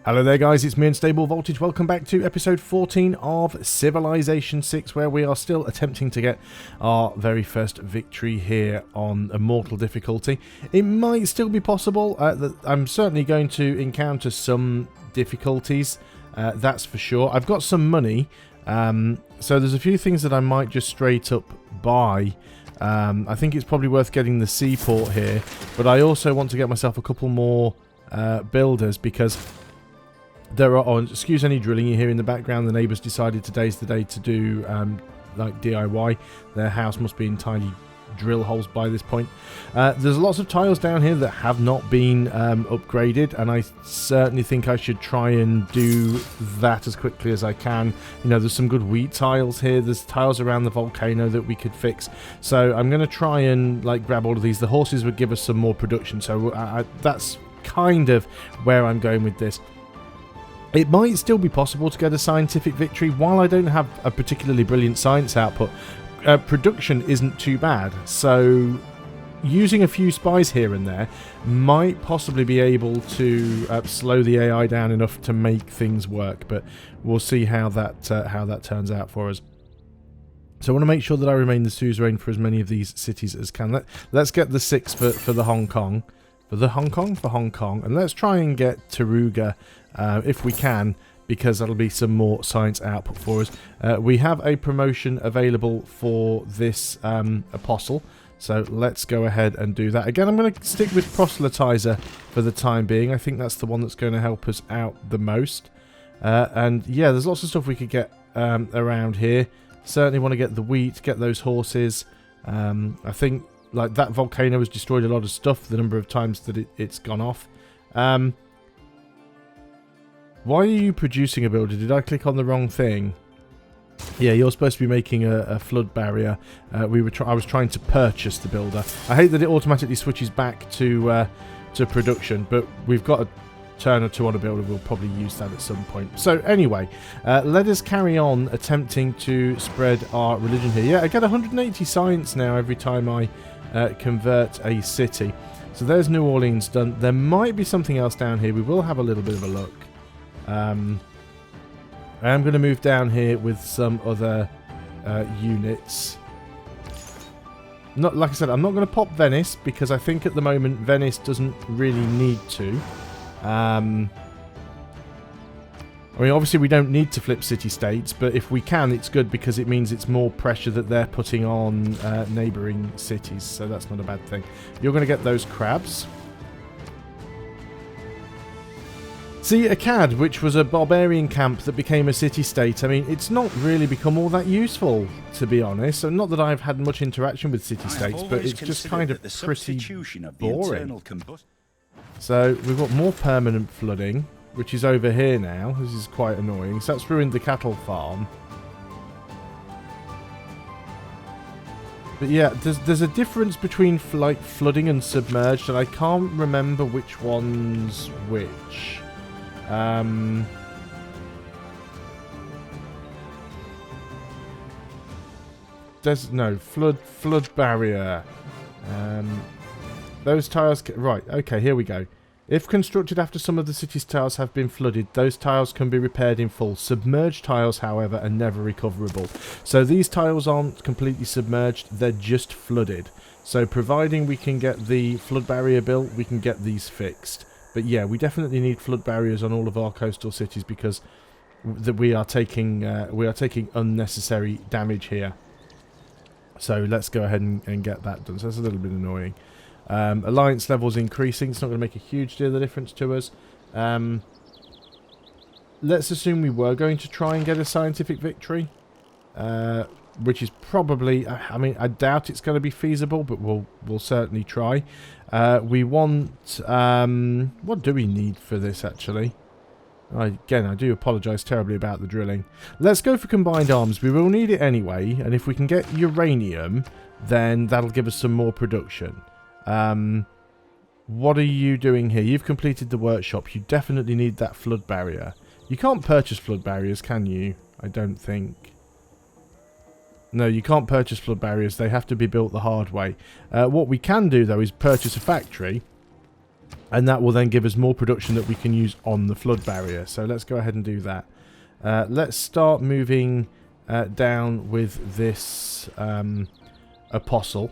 Hello there guys, it's me Unstable Voltage. Welcome back to episode 14 of Civilization 6, where we are still attempting to get our very first victory here on Immortal difficulty. It might still be possible. I'm certainly going to encounter some difficulties, that's for sure. I've got some money, so there's a few things that I might just straight up buy. I think it's probably worth getting the seaport here, but I also want to get myself a couple more builders, because there are, excuse any drilling you hear in the background, the neighbours decided today's the day to do like DIY. Their house must be entirely drill holes by this point. There's lots of tiles down here that have not been upgraded, and I certainly think I should try and do that as quickly as I can. You know, there's some good wheat tiles here, there's tiles around the volcano that we could fix, so I'm going to try and like grab all of these. The horses would give us some more production, so that's kind of where I'm going with this. It might still be possible to get a scientific victory. While I don't have a particularly brilliant science output, production isn't too bad. So using a few spies here and there might possibly be able to slow the AI down enough to make things work. But we'll see how that turns out for us. So I want to make sure that I remain the suzerain for as many of these cities as can. Let's get the 6 for the Hong Kong. For Hong Kong. And let's try and get Taruga if we can, because that'll be some more science output for us. We have a promotion available for this apostle, so let's go ahead and do that. Again, I'm going to stick with proselytizer for the time being. I think that's the one that's going to help us out the most. And yeah, there's lots of stuff we could get around here. Certainly want to get the wheat, get those horses. I think like that volcano has destroyed a lot of stuff, the number of times that it's gone off. Why are you producing a builder? Did I click on the wrong thing? Yeah, you're supposed to be making a flood barrier. I was trying to purchase the builder. I hate that it automatically switches back to production, but we've got a turn or two on a builder. We'll probably use that at some point. So anyway, let us carry on attempting to spread our religion here. Yeah, I get 180 science now every time I convert a city. So there's New Orleans done. There might be something else down here. We will have a little bit of a look. I am going to move down here with some other units. Not like I said, I'm not going to pop Venice, because I think at the moment Venice doesn't really need to. I mean, obviously we don't need to flip city-states, but if we can, it's good, because it means it's more pressure that they're putting on neighbouring cities, so that's not a bad thing. You're going to get those crabs. See, Akkad, which was a barbarian camp that became a city-state, I mean, it's not really become all that useful, to be honest. So not that I've had much interaction with city-states, but it's just kind of pretty boring. So we've got more permanent flooding, which is over here now. This is quite annoying. So that's ruined the cattle farm. But yeah, there's a difference between like flooding and submerged, and I can't remember which one's which. There's no flood barrier. Those tiles right, okay, here we go. If constructed after some of the city's tiles have been flooded, those tiles can be repaired in full. Submerged tiles, however, are never recoverable. So these tiles aren't completely submerged, they're just flooded. So providing we can get the flood barrier built, we can get these fixed. But yeah, we definitely need flood barriers on all of our coastal cities, because we are taking unnecessary damage here. So let's go ahead and get that done. So that's a little bit annoying. Alliance levels increasing. It's not going to make a huge deal of difference to us. Let's assume we were going to try and get a scientific victory, which is probably, I mean, I doubt it's going to be feasible, but we'll certainly try. We want, what do we need for this actually? Again, I do apologise terribly about the drilling. Let's go for combined arms. We will need it anyway, and if we can get uranium, then that'll give us some more production. What are you doing here? You've completed the workshop. You definitely need that flood barrier. You can't purchase flood barriers, can you? I don't think. No, you can't purchase flood barriers. They have to be built the hard way. What we can do, though, is purchase a factory And that will then give us more production that we can use on the flood barrier. So let's go ahead and do that. Let's start moving down with this Apostle.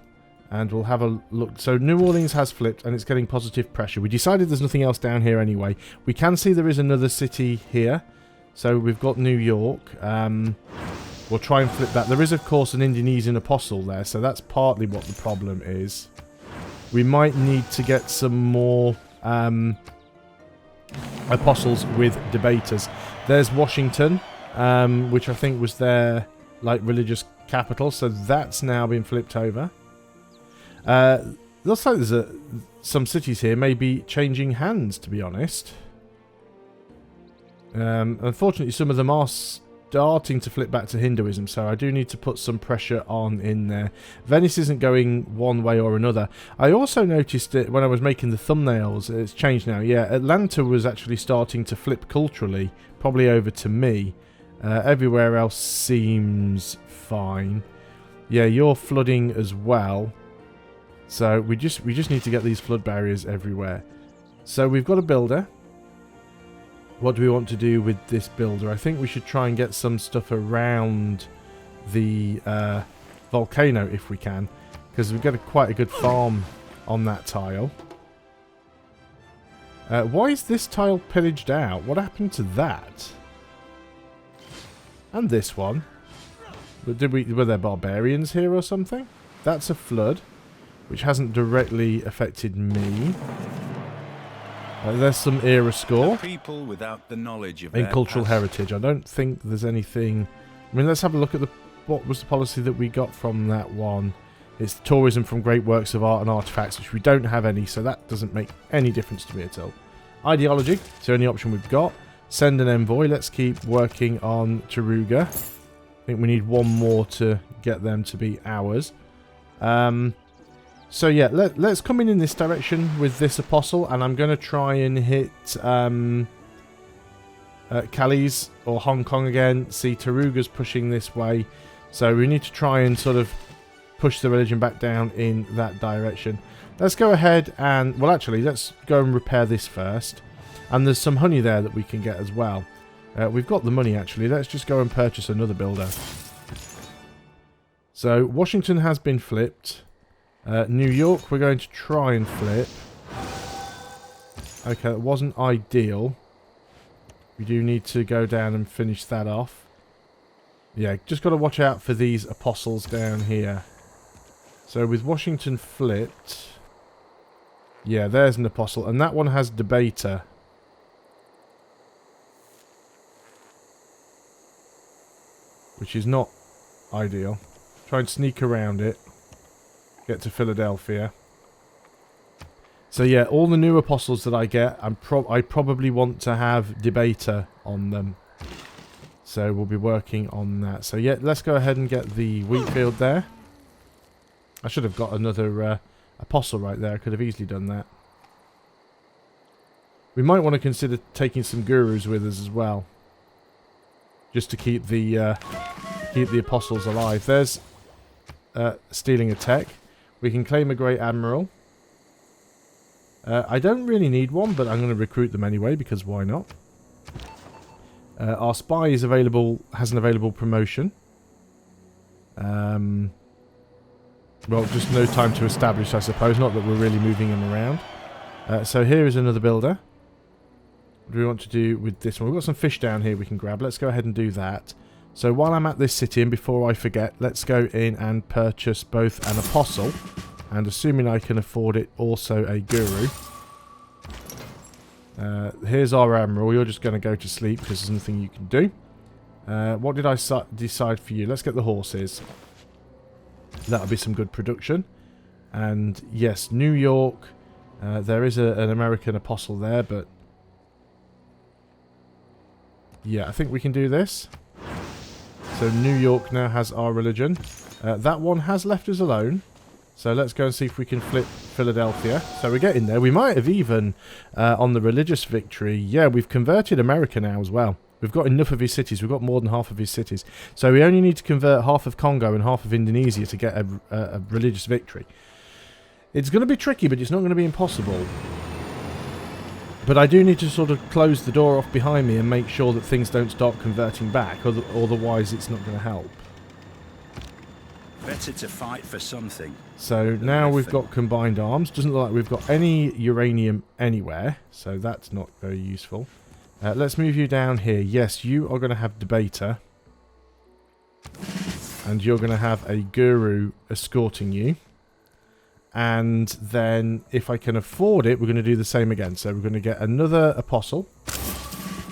And we'll have a look. So New Orleans has flipped and it's getting positive pressure. We decided there's nothing else down here anyway. We can see there is another city here. So we've got New York. We'll try and flip that. There is, of course, an Indonesian Apostle there. So that's partly what the problem is. We might need to get some more Apostles with debaters. There's Washington, which I think was their like religious capital. So that's now been flipped over. Looks like there's some cities here maybe changing hands, to be honest. Unfortunately, some of them are starting to flip back to Hinduism, so I do need to put some pressure on in there. Venice isn't going one way or another. I also noticed it when I was making the thumbnails. It's changed now. Yeah, Atlanta was actually starting to flip culturally, probably over to me. Everywhere else seems fine. Yeah, you're flooding as well. So we just need to get these flood barriers everywhere. So we've got a builder. What do we want to do with this builder? I think we should try and get some stuff around the volcano if we can, because we've got quite a good farm on that tile. Why is this tile pillaged out? What happened to that? And this one. Were there barbarians here or something? That's a flood, which hasn't directly affected me. There's some era score people without the knowledge of in cultural heritage. I don't think there's anything. I mean, let's have a look at what was the policy that we got from that one. It's tourism from great works of art and artifacts, which we don't have any, so that doesn't make any difference to me at all. Ideology, it's the only option we've got. Send an envoy. Let's keep working on Taruga. I think we need one more to get them to be ours. So yeah, let's come in this direction with this Apostle, and I'm going to try and hit Cali's or Hong Kong again. See, Taruga's pushing this way, so we need to try and sort of push the religion back down in that direction. Let's go ahead and, well actually, let's go and repair this first. And there's some honey there that we can get as well. We've got the money actually. Let's just go and purchase another builder. So Washington has been flipped. New York, we're going to try and flip. Okay, that wasn't ideal. We do need to go down and finish that off. Yeah, just got to watch out for these Apostles down here. So with Washington flipped... Yeah, there's an Apostle. And that one has Debater. Which is not ideal. Try and sneak around it. Get to Philadelphia. So yeah, all the new Apostles that I get, I probably want to have Debater on them. So we'll be working on that. So yeah, let's go ahead and get the wheat field there. I should have got another Apostle right there. I could have easily done that. We might want to consider taking some gurus with us as well, just to keep the Apostles alive. There's stealing a tech. We can claim a Great Admiral. I don't really need one, but I'm going to recruit them anyway, because why not? Our spy is available, has an available promotion. Well, just no time to establish, I suppose. Not that we're really moving him around. So here is another builder. What do we want to do with this one? We've got some fish down here we can grab. Let's go ahead and do that. So while I'm at this city, and before I forget, let's go in and purchase both an Apostle, and assuming I can afford it, also a Guru. Here's our Admiral. You're just going to go to sleep because there's nothing you can do. What did I decide for you? Let's get the horses. That'll be some good production. And yes, New York. There is an American Apostle there, but yeah, I think we can do this. So New York now has our religion. That one has left us alone. So let's go and see if we can flip Philadelphia. So we're getting there. We might have even, on the religious victory, yeah, we've converted America now as well. We've got enough of his cities. We've got more than half of his cities. So we only need to convert half of Congo and half of Indonesia to get a religious victory. It's going to be tricky, but it's not going to be impossible. But I do need to sort of close the door off behind me and make sure that things don't start converting back, otherwise it's not going to help. Better to fight for something. So now we've got combined arms. Doesn't look like we've got any uranium anywhere, so that's not very useful. Let's move you down here. Yes, you are going to have debater. And you're going to have a guru escorting you. And then, if I can afford it, we're going to do the same again. So we're going to get another apostle.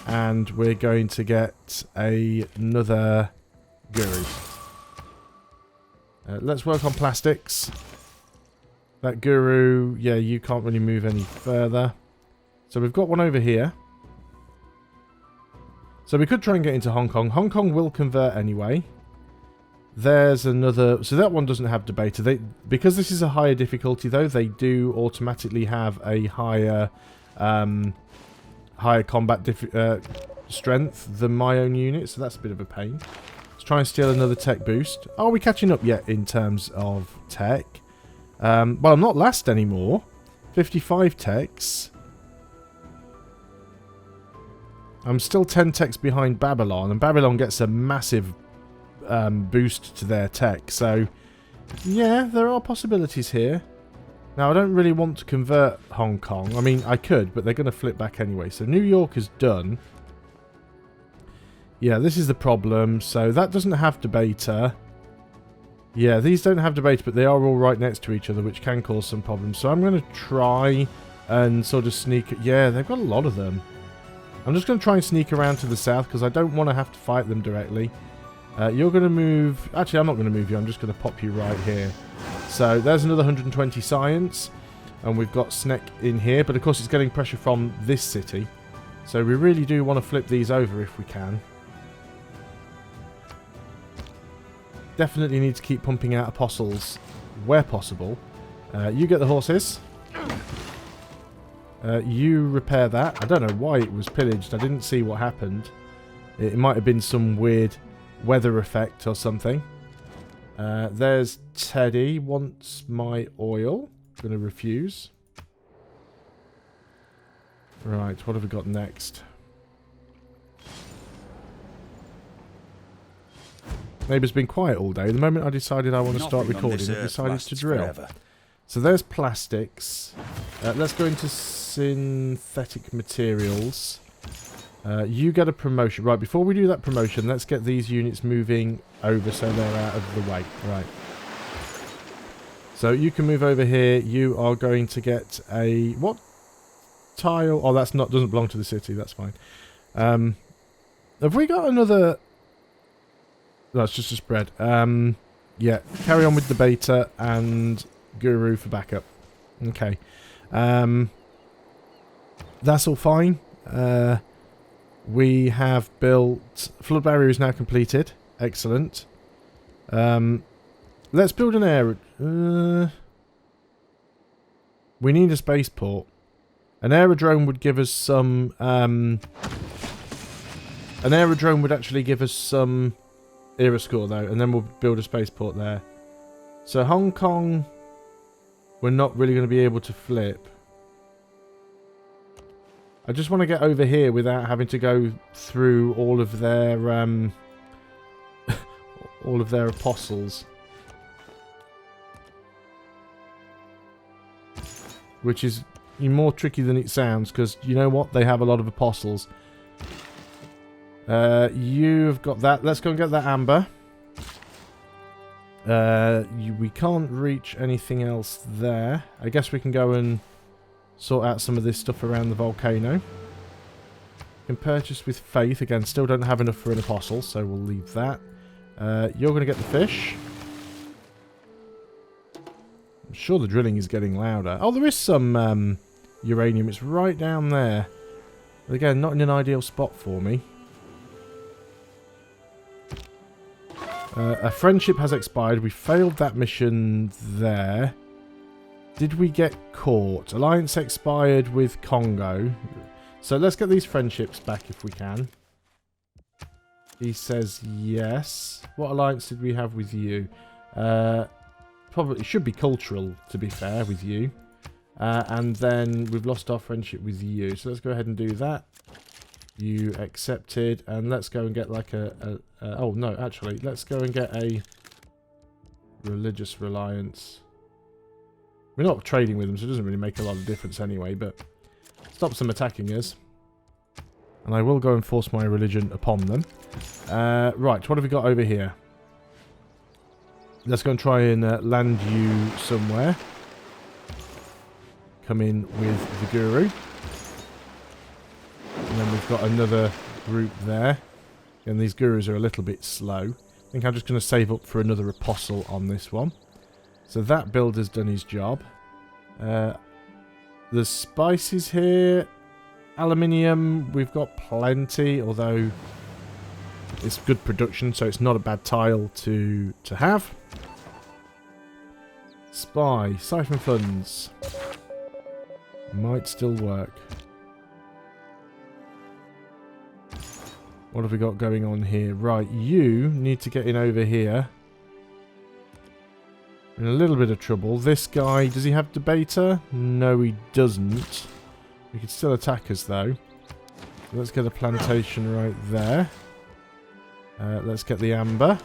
And we're going to get another guru. Let's work on plastics. That guru, yeah, you can't really move any further. So we've got one over here. So we could try and get into Hong Kong. Hong Kong will convert anyway. There's another... So that one doesn't have debater. Because this is a higher difficulty, though, they do automatically have a higher combat strength than my own unit. So that's a bit of a pain. Let's try and steal another tech boost. Are we catching up yet in terms of tech? Well, I'm not last anymore. 55 techs. I'm still 10 techs behind Babylon. And Babylon gets a massive... boost to their tech, so yeah, there are possibilities here. Now I don't really want to convert Hong Kong. I mean, I could, but they're going to flip back anyway. So New York is done. Yeah, this is the problem. So that doesn't have debater. Yeah, these don't have debater, but they are all right next to each other, which can cause some problems. So I'm going to try and sort of sneak... Yeah, they've got a lot of them. I'm just going to try and sneak around to the south because I don't want to have to fight them directly. You're going to move... Actually, I'm not going to move you. I'm just going to pop you right here. So, there's another 120 science. And we've got Sneck in here. But, of course, it's getting pressure from this city. So, we really do want to flip these over if we can. Definitely need to keep pumping out apostles where possible. You get the horses. You repair that. I don't know why it was pillaged. I didn't see what happened. It might have been some weird... weather effect or something. There's Teddy. Wants my oil. Gonna refuse. Right, what have we got next? Neighbour's been quiet all day. The moment I decided I want to start recording, it decided to drill. Forever. So there's plastics. Let's go into synthetic materials. You get a promotion. Right, before we do that promotion, let's get these units moving over so they're out of the way. Right. So you can move over here. You are going to get a... What? Tile? Oh, that's not... doesn't belong to the city. That's fine. Have we got another... No, it's just a spread. Yeah, carry on with the beta and Guru for backup. Okay. That's all fine. We have built... Flood barrier is now completed. Excellent. Let's build an air... we need a spaceport. An aerodrome would give us some... an aerodrome would actually give us some era score, though. And then we'll build a spaceport there. So Hong Kong... we're not really going to be able to flip. I just want to get over here without having to go through all of their all of their apostles, which is more tricky than it sounds because you know what, they have a lot of apostles. You've got that. Let's go and get that amber. We can't reach anything else there. I guess we can go and sort out some of this stuff around the volcano. Can purchase with faith. Again, still don't have enough for an apostle, so we'll leave that. You're going to get the fish. I'm sure the drilling is getting louder. Oh, there is some uranium. It's right down there. But again, not in an ideal spot for me. A friendship has expired. We failed that mission there. Did we get caught? Alliance expired with Congo. So let's get these friendships back if we can. He says yes. What alliance did we have with you? Probably should be cultural, to be fair, with you. And then we've lost our friendship with you. So let's go ahead and do that. You accepted. And let's go and get like oh, no, actually. Let's go and get a religious reliance. We're not trading with them, so it doesn't really make a lot of difference anyway. But stop them attacking us. And I will go and force my religion upon them. Right, what have we got over here? Let's go and try and land you somewhere. Come in with the guru. And then we've got another group there. And these gurus are a little bit slow. I think I'm just going to save up for another apostle on this one. So that builder's done his job. There's spices here. Aluminium, we've got plenty, although it's good production, so it's not a bad tile to have. Spy, siphon funds. Might still work. What have we got going on here? Right, you need to get in over here. In a little bit of trouble. This guy, does he have debater? No, he doesn't. We could still attack us, though. Let's get a plantation right there. Let's get the amber.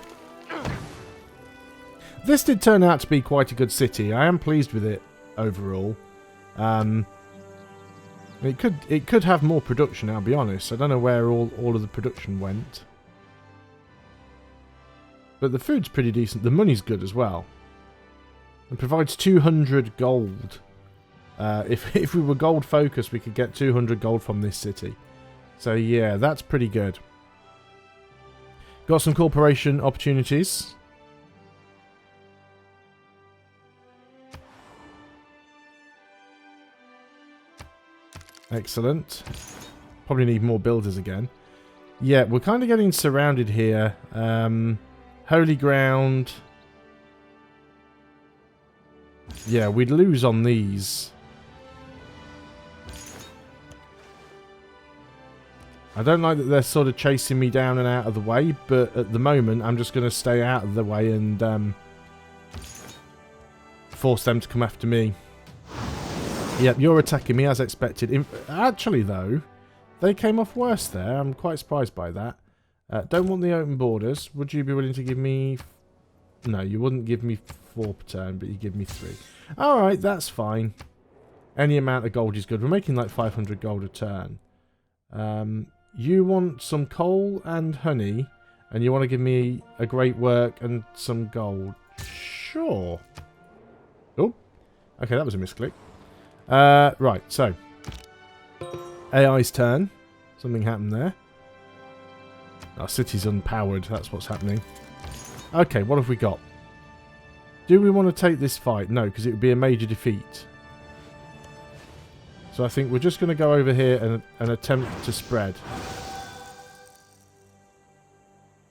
This did turn out to be quite a good city. I am pleased with it overall. It could have more production, I'll be honest. I don't know where all of the production went. But the food's pretty decent. The money's good as well. It provides 200 gold. If we were gold focused, we could get 200 gold from this city. So yeah, that's pretty good. Got some corporation opportunities. Excellent. Probably need more builders again. Yeah, we're kind of getting surrounded here. Holy ground. Yeah, we'd lose on these. I don't like that they're sort of chasing me down and out of the way, but at the moment I'm just going to stay out of the way and force them to come after me. Yep, you're attacking me as expected. Actually, though, they came off worse there. I'm quite surprised by that. Don't want the open borders. Would you be willing to give me... No, you wouldn't give me 4 per turn, but you give me 3. Alright, that's fine. Any amount of gold is good. We're making like 500 gold a turn. You want some coal and honey, and you want to give me a great work and some gold. Sure. Oh, okay, that was a misclick. Right, so. AI's turn. Something happened there. Our city's unpowered, that's what's happening. Okay, what have we got? Do we want to take this fight? No, because it would be a major defeat. So I think we're just going to go over here and attempt to spread.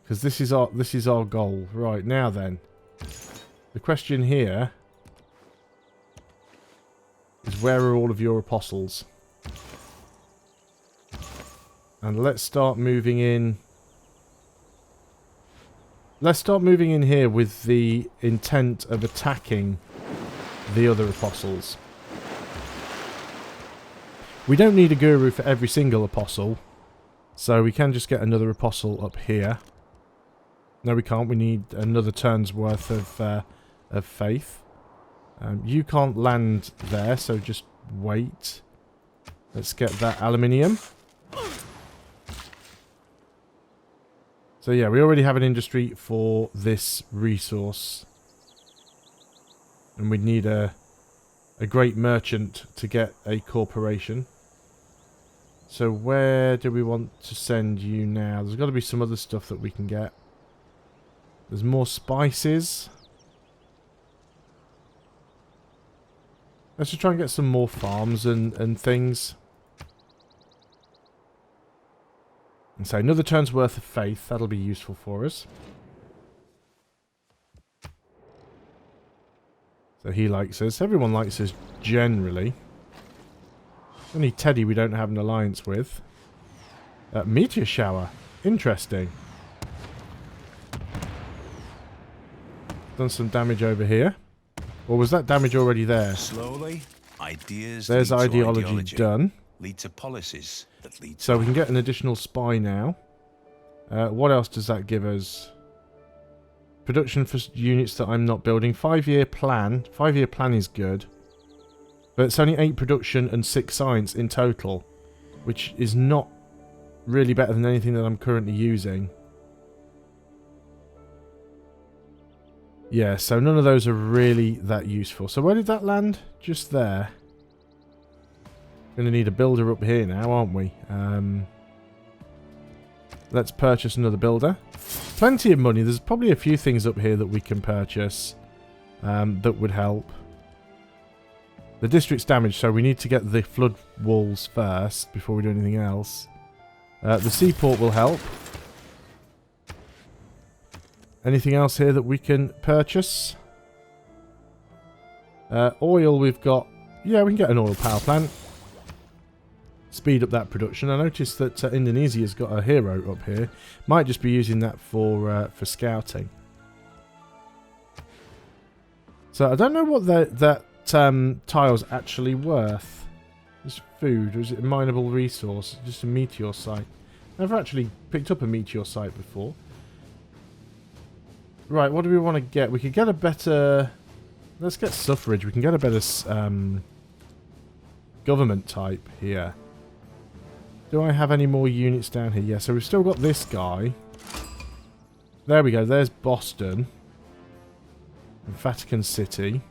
Because this is our goal. Right, now then. The question here is, where are all of your apostles? And let's start moving in. Let's start moving in here with the intent of attacking the other apostles. We don't need a guru for every single apostle, so we can just get another apostle up here. No, we can't. We need another turn's worth of faith. You can't land there, so just wait. Let's get that aluminium. So yeah, we already have an industry for this resource. And we'd need a great merchant to get a corporation. So where do we want to send you now? There's got to be some other stuff that we can get. There's more spices. Let's just try and get some more farms and things. And so another turn's worth of faith. That'll be useful for us. So he likes us. Everyone likes us generally. Only Teddy we don't have an alliance with. Meteor shower. Interesting. Done some damage over here. Or was that damage already there? Slowly, Ideas There's lead to ideology done. lead to policies that lead to... So we can get an additional spy now. What else does that give us? Production for units that I'm not building. 5-year plan. 5-year plan is good. But it's only 8 production and 6 science in total. Which is not really better than anything that I'm currently using. Yeah, so none of those are really that useful. So where did that land? Just there. Going to need a builder up here now, aren't we? Let's purchase another builder. Plenty of money. There's probably a few things up here that we can purchase that would help. The district's damaged, so we need to get the flood walls first before we do anything else. The seaport will help. Anything else here that we can purchase? Oil we've got... Yeah, we can get an oil power plant. Speed up that production. I noticed that Indonesia's got a hero up here. Might just be using that for scouting. So I don't know what that tile's actually worth. Is food, or is it a mineable resource? Just a meteor site. Never actually picked up a meteor site before. Right, what do we want to get? We could get a better... Let's get suffrage. We can get a better government type here. Do I have any more units down here? Yeah, so we've still got this guy. There we go. There's Boston. And Vatican City.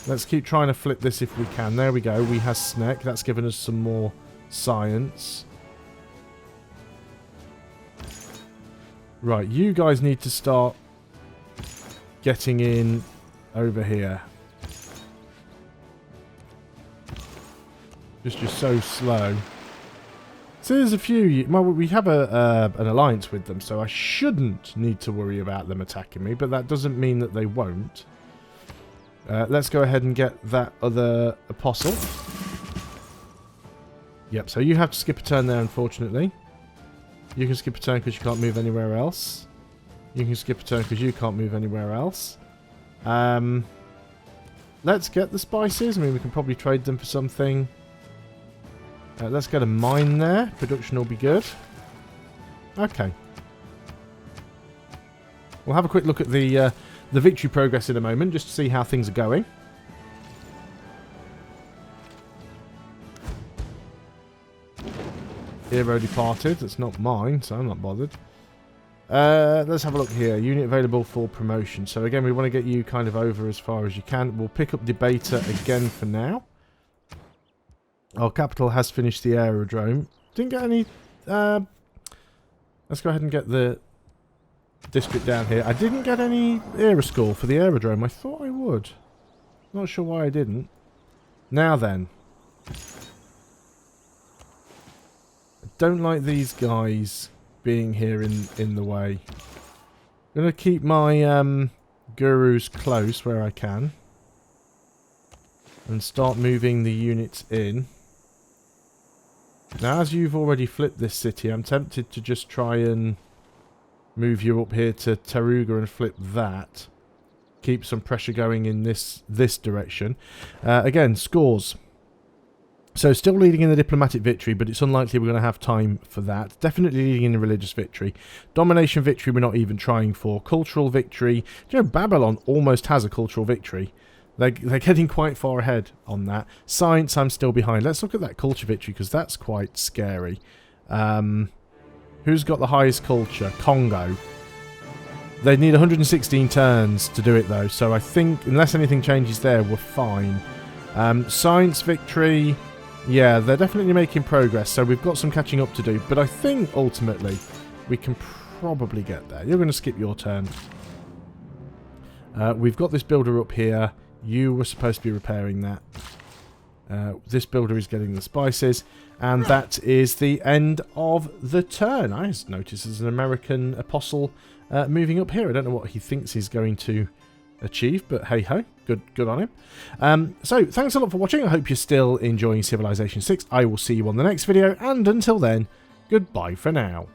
Let's keep trying to flip this if we can. There we go. We have Sneck. That's given us some more science. Right, you guys need to start getting in over here. Just you're so slow. So there's a few... Well, we have an alliance with them, so I shouldn't need to worry about them attacking me, but that doesn't mean that they won't. Let's go ahead and get that other apostle. Yep, so you have to skip a turn there, unfortunately. You can skip a turn because you can't move anywhere else. You can skip a turn because you can't move anywhere else. Let's get the spices. I mean, we can probably trade them for something. Let's get a mine there. Production will be good. Okay. We'll have a quick look at the victory progress in a moment, just to see how things are going. Hero departed. That's not mine, so I'm not bothered. Let's have a look here. Unit available for promotion. So again, we want to get you kind of over as far as you can. We'll pick up Debater again for now. Our capital has finished the aerodrome. Didn't get any... let's go ahead and get the district down here. I didn't get any era score for the aerodrome. I thought I would. Not sure why I didn't. Now then. I don't like these guys being here in the way. I'm going to keep my gurus close where I can. And start moving the units in. Now, as you've already flipped this city, I'm tempted to just try and move you up here to Taruga and flip that. Keep some pressure going in this direction. Again, scores. So, still leading in the diplomatic victory, but it's unlikely we're going to have time for that. Definitely leading in the religious victory. Domination victory we're not even trying for. Cultural victory. Do you know, Babylon almost has a cultural victory. They're getting quite far ahead on that. Science, I'm still behind. Let's look at that culture victory, because that's quite scary. Who's got the highest culture? Congo. They need 116 turns to do it, though. So I think, unless anything changes there, we're fine. Science victory... Yeah, they're definitely making progress. So we've got some catching up to do. But I think, ultimately, we can probably get there. You're going to skip your turn. We've got this builder up here. You were supposed to be repairing that. This builder is getting the spices. And that is the end of the turn. I just noticed there's an American apostle moving up here. I don't know what he thinks he's going to achieve, but hey-ho. Good on him. So, thanks a lot for watching. I hope you're still enjoying Civilization 6. I will see you on the next video. And until then, goodbye for now.